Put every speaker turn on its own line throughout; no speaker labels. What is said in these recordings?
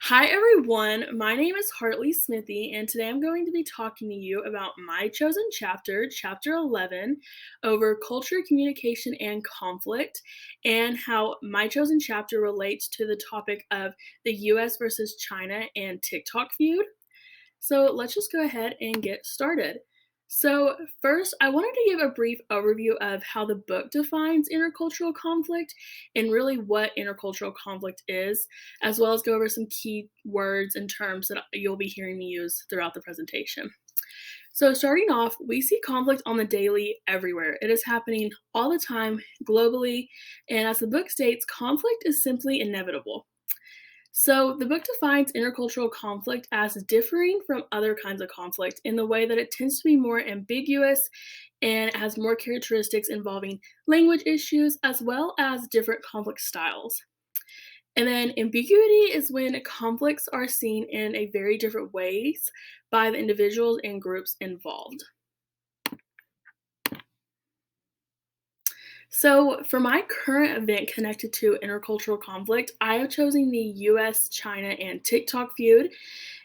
Hi everyone, my name is Hartlie Smithie, and today I'm going to be talking to you about my chosen chapter, Chapter 11, over culture, communication, and conflict, and how my chosen chapter relates to the topic of the US versus China and TikTok feud. So let's just go ahead and get started. So, first, I wanted to give a brief overview of how the book defines intercultural conflict and really what intercultural conflict is, as well as go over some key words and terms that you'll be hearing me use throughout the presentation. So, starting off, we see conflict on the daily everywhere. It is happening all the time, globally, and as the book states, conflict is simply inevitable. So, the book defines intercultural conflict as differing from other kinds of conflict in the way that it tends to be more ambiguous and it has more characteristics involving language issues as well as different conflict styles. And then ambiguity is when conflicts are seen in a very different ways by the individuals and groups involved. So, for my current event connected to intercultural conflict, I have chosen the US, China, and TikTok feud.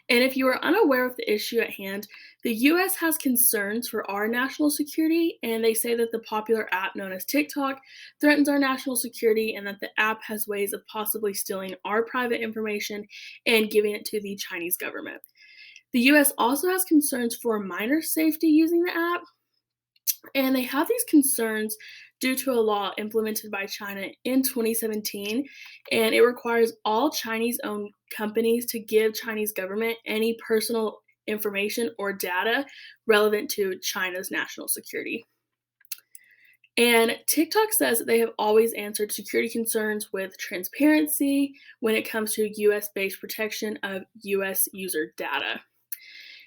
And if you are unaware of the issue at hand, the US has concerns for our national security, and they say that the popular app known as TikTok threatens our national security and that the app has ways of possibly stealing our private information and giving it to the Chinese government. The US also has concerns for minor safety using the app, and they have these concerns due to a law implemented by China in 2017, and it requires all Chinese-owned companies to give Chinese government any personal information or data relevant to China's national security. And TikTok says that they have always answered security concerns with transparency when it comes to US based protection of US user data.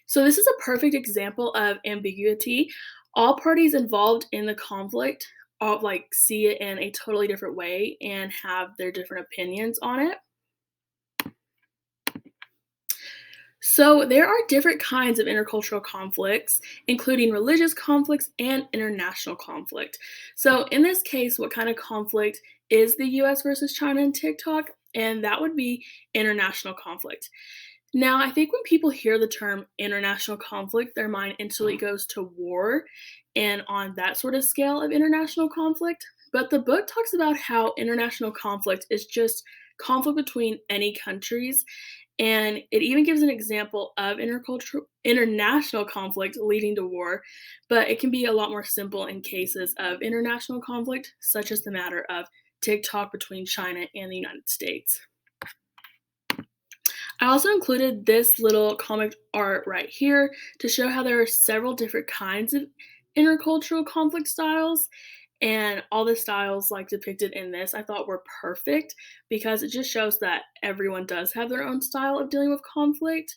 So, this is a perfect example of ambiguity. All parties involved in the conflict all see it in a totally different way and have their different opinions on it. So, there are different kinds of intercultural conflicts, including religious conflicts and international conflict. So, in this case, what kind of conflict is the US versus China and TikTok? And that would be international conflict. Now, I think when people hear the term international conflict, their mind instantly goes to war and on that sort of scale of international conflict. But the book talks about how international conflict is just conflict between any countries, and it even gives an example of international conflict leading to war, but it can be a lot more simple in cases of international conflict, such as the matter of TikTok between China and the United States. I also included this little comic art right here to show how there are several different kinds of intercultural conflict styles, and all the styles depicted in this I thought were perfect because it just shows that everyone does have their own style of dealing with conflict.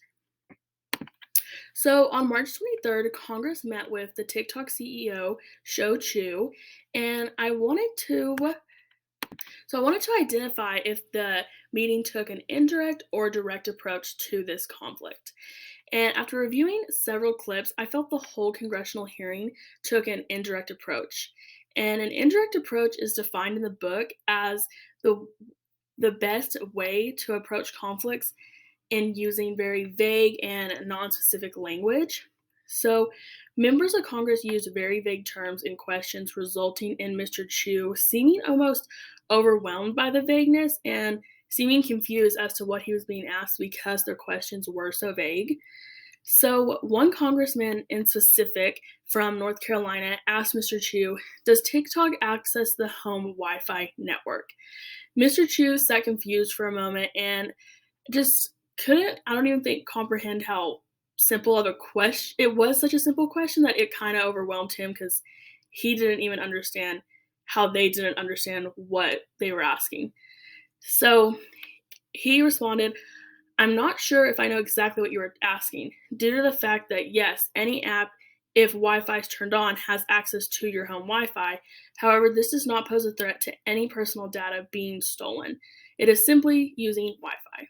So on March 23rd, Congress met with the TikTok CEO, Shou Chu, and I wanted to identify if the meeting took an indirect or direct approach to this conflict. And after reviewing several clips, I felt the whole congressional hearing took an indirect approach. And an indirect approach is defined in the book as the best way to approach conflicts in using very vague and non-specific language. So, members of Congress used very vague terms in questions, resulting in Mr. Chu seeming almost overwhelmed by the vagueness and seeming confused as to what he was being asked because their questions were so vague. So, one congressman in specific from North Carolina asked Mr. Chu, "Does TikTok access the home Wi Fi network?" Mr. Chu sat confused for a moment and just couldn't, I don't even think, comprehend how simple of a question. It was such a simple question that it kind of overwhelmed him because he didn't even understand how they didn't understand what they were asking. So he responded, "I'm not sure if I know exactly what you were asking, due to the fact that yes, any app, if Wi-Fi is turned on, has access to your home Wi-Fi. However, this does not pose a threat to any personal data being stolen. It is simply using Wi-Fi."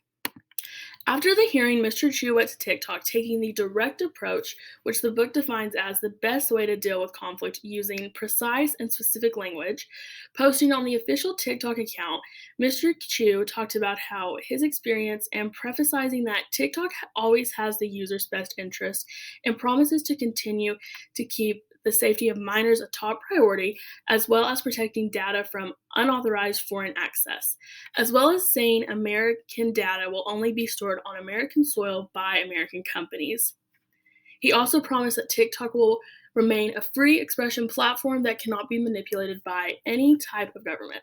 After the hearing, Mr. Chu went to TikTok, taking the direct approach, which the book defines as the best way to deal with conflict using precise and specific language. Posting on the official TikTok account, Mr. Chu talked about how his experience and prefacing that TikTok always has the user's best interest and promises to continue to keep the safety of minors a top priority, as well as protecting data from unauthorized foreign access, as well as saying American data will only be stored on American soil by American companies. He also promised that TikTok will remain a free expression platform that cannot be manipulated by any type of government.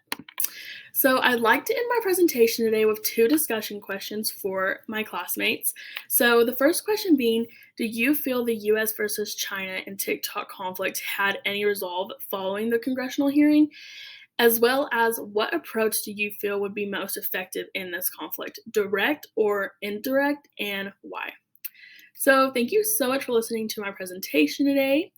So I'd like to end my presentation today with 2 discussion questions for my classmates. So the first question being, do you feel the US versus China and TikTok conflict had any resolve following the congressional hearing? As well as, what approach do you feel would be most effective in this conflict, direct or indirect, and why? So thank you so much for listening to my presentation today.